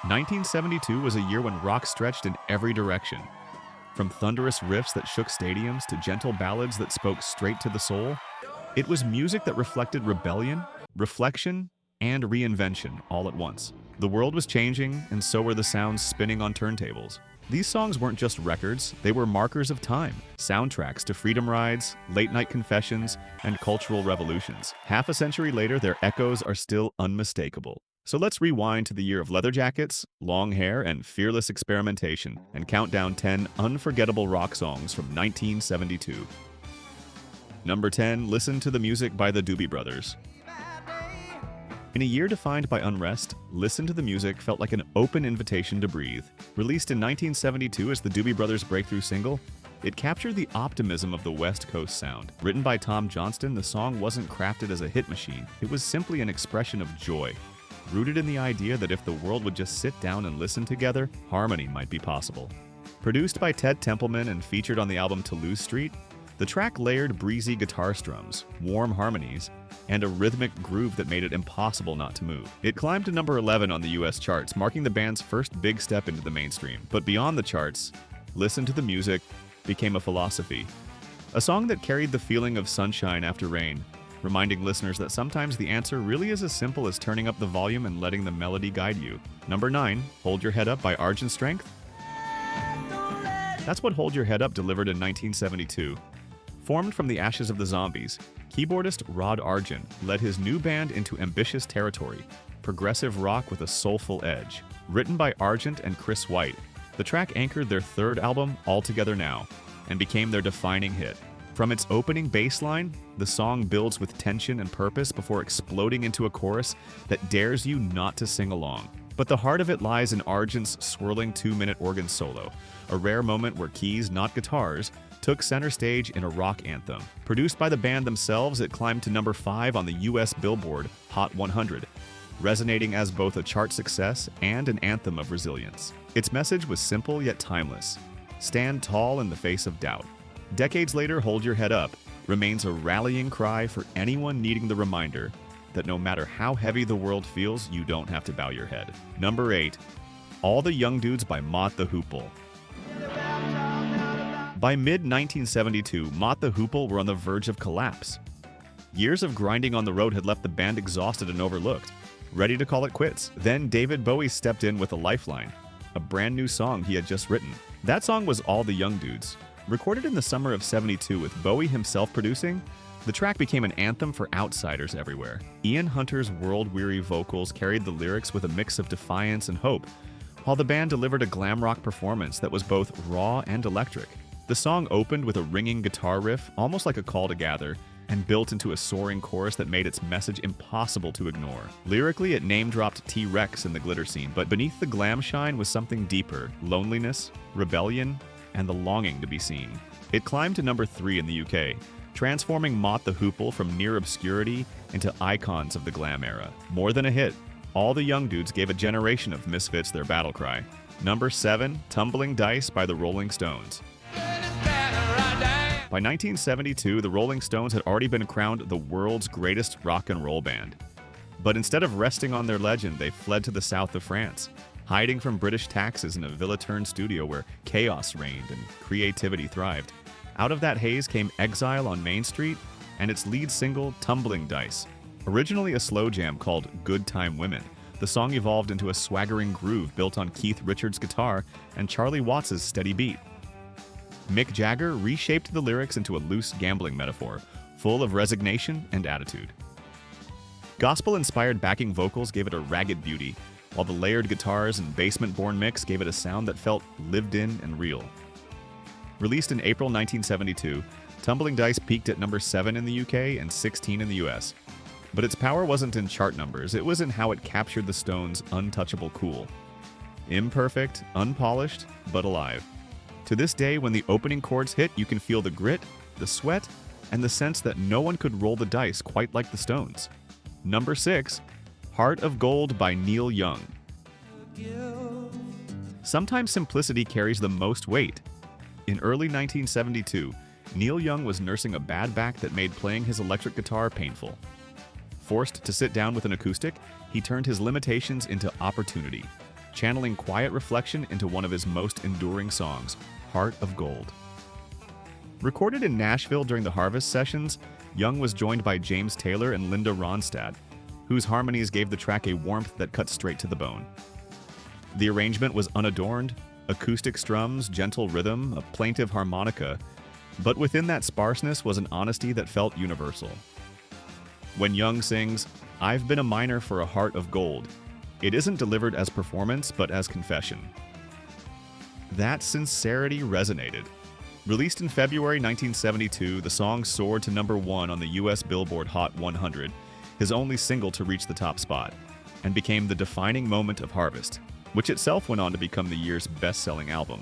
1972 was a year when rock stretched in every direction. From thunderous riffs that shook stadiums to gentle ballads that spoke straight to the soul, it was music that reflected rebellion, reflection, and reinvention all at once. The world was changing, and so were the sounds spinning on turntables. These songs weren't just records, they were markers of time, soundtracks to freedom rides, late-night confessions, and cultural revolutions. Half a century later, their echoes are still unmistakable. So let's rewind to the year of leather jackets, long hair, and fearless experimentation, and count down 10 unforgettable rock songs from 1972. Number 10, Listen to the Music by the Doobie Brothers. In a year defined by unrest, Listen to the Music felt like an open invitation to breathe. Released in 1972 as the Doobie Brothers' breakthrough single, it captured the optimism of the West Coast sound. Written by Tom Johnston, the song wasn't crafted as a hit machine. It was simply an expression of joy, rooted in the idea that if the world would just sit down and listen together, harmony might be possible. Produced by Ted Templeman and featured on the album Toulouse Street, the track layered breezy guitar strums, warm harmonies, and a rhythmic groove that made it impossible not to move. It climbed to number 11 on the US charts, marking the band's first big step into the mainstream. But beyond the charts, Listen to the Music became a philosophy. A song that carried the feeling of sunshine after rain, reminding listeners that sometimes the answer really is as simple as turning up the volume and letting the melody guide you. Number 9, Hold Your Head Up by Argent Strength. That's what Hold Your Head Up delivered in 1972. Formed from the ashes of the Zombies, keyboardist Rod Argent led his new band into ambitious territory, progressive rock with a soulful edge. Written by Argent and Chris White, the track anchored their third album, All Together Now, and became their defining hit. From its opening bass line, the song builds with tension and purpose before exploding into a chorus that dares you not to sing along. But the heart of it lies in Argent's swirling 2-minute organ solo, a rare moment where keys, not guitars, took center stage in a rock anthem. Produced by the band themselves, it climbed to number 5 on the US Billboard Hot 100, resonating as both a chart success and an anthem of resilience. Its message was simple yet timeless: stand tall in the face of doubt. Decades later, Hold Your Head Up remains a rallying cry for anyone needing the reminder that no matter how heavy the world feels, you don't have to bow your head. Number 8, All the Young Dudes by Mott the Hoople. By mid-1972, Mott the Hoople were on the verge of collapse. Years of grinding on the road had left the band exhausted and overlooked, ready to call it quits. Then David Bowie stepped in with a lifeline, a brand new song he had just written. That song was All the Young Dudes. Recorded in the summer of '72 with Bowie himself producing, the track became an anthem for outsiders everywhere. Ian Hunter's world-weary vocals carried the lyrics with a mix of defiance and hope, while the band delivered a glam rock performance that was both raw and electric. The song opened with a ringing guitar riff, almost like a call to gather, and built into a soaring chorus that made its message impossible to ignore. Lyrically, it name-dropped T-Rex in the glitter scene, but beneath the glam shine was something deeper: loneliness, rebellion, and the longing to be seen. It climbed to number 3 in the UK, transforming Mott the Hoople from near obscurity into icons of the glam era. More than a hit, All the Young Dudes gave a generation of misfits their battle cry. Number 7, Tumbling Dice by the Rolling Stones. By 1972, the Rolling Stones had already been crowned the world's greatest rock and roll band. But instead of resting on their legend, they fled to the south of France, hiding from British taxes in a Villeterne studio where chaos reigned and creativity thrived. Out of that haze came Exile on Main Street and its lead single, Tumbling Dice. Originally a slow jam called Good Time Women, the song evolved into a swaggering groove built on Keith Richards' guitar and Charlie Watts' steady beat. Mick Jagger reshaped the lyrics into a loose gambling metaphor, full of resignation and attitude. Gospel-inspired backing vocals gave it a ragged beauty, while the layered guitars and basement-born mix gave it a sound that felt lived in and real. Released in April 1972, Tumbling Dice peaked at number 7 in the UK and 16 in the US. But its power wasn't in chart numbers, it was in how it captured the Stones' untouchable cool. Imperfect, unpolished, but alive. To this day, when the opening chords hit, you can feel the grit, the sweat, and the sense that no one could roll the dice quite like the Stones. Number 6, Heart of Gold by Neil Young. Sometimes simplicity carries the most weight. In early 1972, Neil Young was nursing a bad back that made playing his electric guitar painful. Forced to sit down with an acoustic, he turned his limitations into opportunity. channeling quiet reflection into one of his most enduring songs, Heart of Gold. Recorded in Nashville during the Harvest Sessions, Young was joined by James Taylor and Linda Ronstadt, whose harmonies gave the track a warmth that cut straight to the bone. The arrangement was unadorned, acoustic strums, gentle rhythm, a plaintive harmonica, but within that sparseness was an honesty that felt universal. When Young sings, "I've been a miner for a heart of gold," it isn't delivered as performance, but as confession. That sincerity resonated. Released in February 1972, the song soared to #1 on the US Billboard Hot 100, his only single to reach the top spot, and became the defining moment of Harvest, which itself went on to become the year's best-selling album.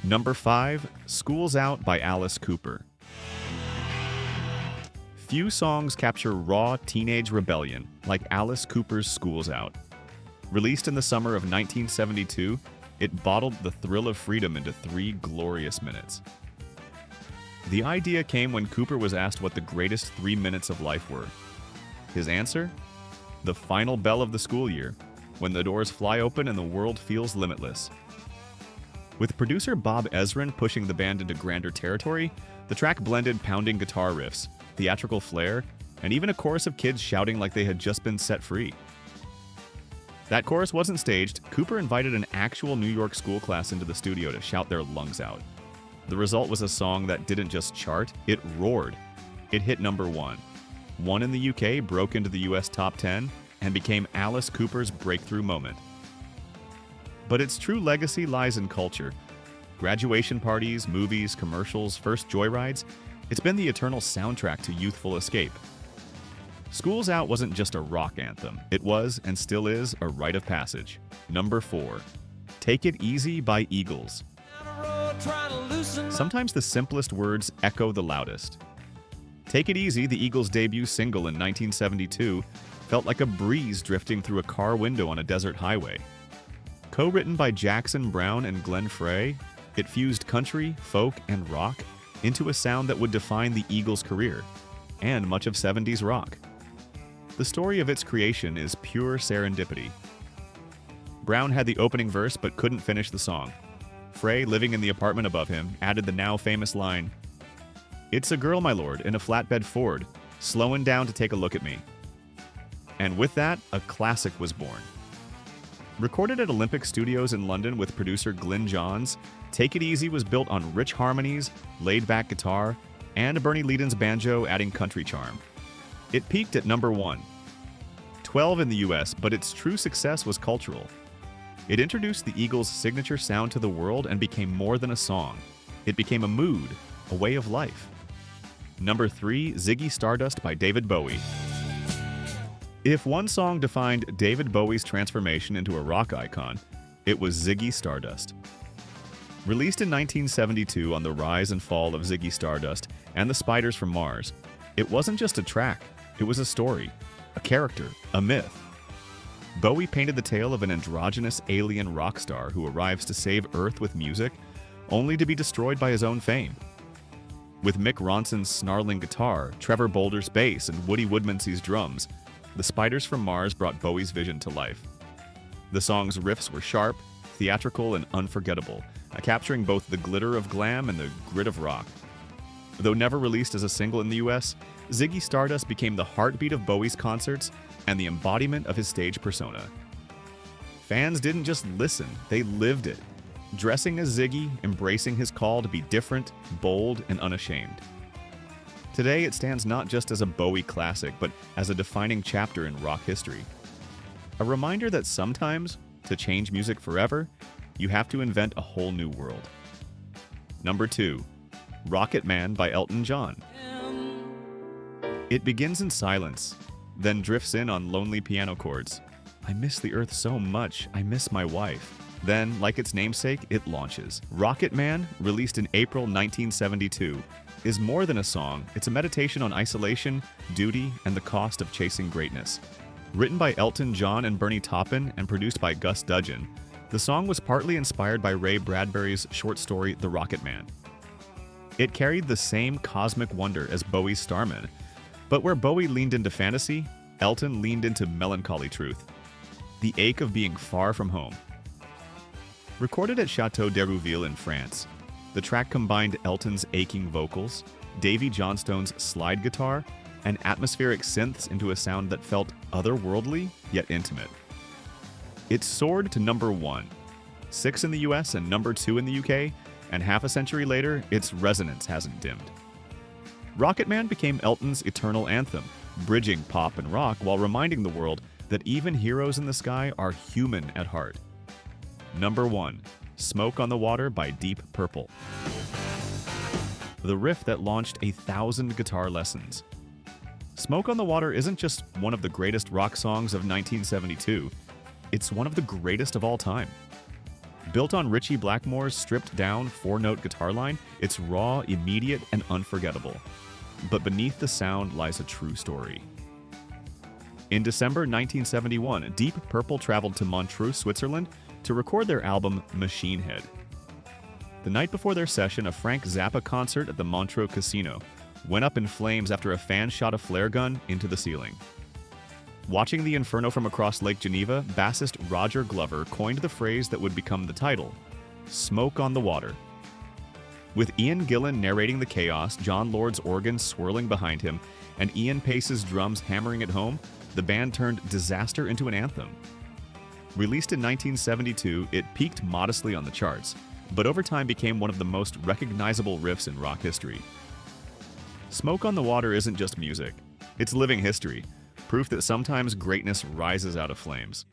Number 5, School's Out by Alice Cooper. Few songs capture raw teenage rebellion like Alice Cooper's School's Out. Released in the summer of 1972, it bottled the thrill of freedom into 3 glorious minutes. The idea came when Cooper was asked what the greatest 3 minutes of life were. His answer? The final bell of the school year, when the doors fly open and the world feels limitless. With producer Bob Ezrin pushing the band into grander territory, the track blended pounding guitar riffs, theatrical flair, and even a chorus of kids shouting like they had just been set free. That chorus wasn't staged. Cooper invited an actual New York school class into the studio to shout their lungs out. The result was a song that didn't just chart, it roared. It hit #1. One in the UK, broke into the US top 10, and became Alice Cooper's breakthrough moment. But its true legacy lies in culture. Graduation parties, movies, commercials, first joyrides, it's been the eternal soundtrack to youthful escape. School's Out wasn't just a rock anthem. It was, and still is, a rite of passage. Number 4, Take It Easy by Eagles. Sometimes the simplest words echo the loudest. Take It Easy, the Eagles' debut single in 1972, felt like a breeze drifting through a car window on a desert highway. Co-written by Jackson Browne and Glenn Frey, it fused country, folk, and rock into a sound that would define the Eagles' career, and much of 70s rock. The story of its creation is pure serendipity. Browne had the opening verse but couldn't finish the song. Frey, living in the apartment above him, added the now famous line, "It's a girl, my lord, in a flatbed Ford, slowing down to take a look at me." And with that, a classic was born. Recorded at Olympic Studios in London with producer Glyn Johns, Take It Easy was built on rich harmonies, laid-back guitar, and Bernie Leadon's banjo adding country charm. It peaked at #1, 12 in the US, but its true success was cultural. It introduced the Eagles' signature sound to the world and became more than a song. It became a mood, a way of life. Number 3, Ziggy Stardust by David Bowie. If one song defined David Bowie's transformation into a rock icon, it was Ziggy Stardust. Released in 1972 on the rise and fall of Ziggy Stardust and the Spiders from Mars, it wasn't just a track, it was a story, a character, a myth. Bowie painted the tale of an androgynous alien rock star who arrives to save Earth with music, only to be destroyed by his own fame. With Mick Ronson's snarling guitar, Trevor Bolder's bass, and Woody Woodmansey's drums, the Spiders from Mars brought Bowie's vision to life. The song's riffs were sharp, theatrical, and unforgettable, capturing both the glitter of glam and the grit of rock. Though never released as a single in the US, Ziggy Stardust became the heartbeat of Bowie's concerts and the embodiment of his stage persona. Fans didn't just listen, they lived it, dressing as Ziggy, embracing his call to be different, bold, and unashamed. Today, it stands not just as a Bowie classic, but as a defining chapter in rock history. A reminder that sometimes, to change music forever, you have to invent a whole new world. Number 2, Rocket Man by Elton John. It begins in silence, then drifts in on lonely piano chords. I miss the earth so much, I miss my wife. Then, like its namesake, it launches. Rocket Man, released in April 1972, is more than a song, it's a meditation on isolation, duty, and the cost of chasing greatness. Written by Elton John and Bernie Taupin and produced by Gus Dudgeon, the song was partly inspired by Ray Bradbury's short story The Rocket Man. It carried the same cosmic wonder as Bowie's Starman, but where Bowie leaned into fantasy, Elton leaned into melancholy truth. The ache of being far from home, Recorded at Chateau d'Hérouville in France, the track combined Elton's aching vocals, Davy Johnstone's slide guitar, and atmospheric synths into a sound that felt otherworldly yet intimate. It soared to number 1, 6 in the US and number 2 in the UK, and half a century later, its resonance hasn't dimmed. Rocketman became Elton's eternal anthem, bridging pop and rock while reminding the world that even heroes in the sky are human at heart. Number 1, Smoke on the Water by Deep Purple. The riff that launched 1,000 guitar lessons. Smoke on the Water isn't just one of the greatest rock songs of 1972, it's one of the greatest of all time. Built on Ritchie Blackmore's stripped-down 4-note guitar line, it's raw, immediate, and unforgettable. But beneath the sound lies a true story. In December 1971, Deep Purple traveled to Montreux, Switzerland, to record their album Machine Head. The night before their session, a Frank Zappa concert at the Montreux Casino went up in flames after a fan shot a flare gun into the ceiling. Watching the inferno from across Lake Geneva, bassist Roger Glover coined the phrase that would become the title, "Smoke on the Water." With Ian Gillan narrating the chaos, John Lord's organ swirling behind him, and Ian Pace's drums hammering it home, the band turned disaster into an anthem. Released in 1972, it peaked modestly on the charts, but over time became one of the most recognizable riffs in rock history. Smoke on the Water isn't just music, it's living history, proof that sometimes greatness rises out of flames.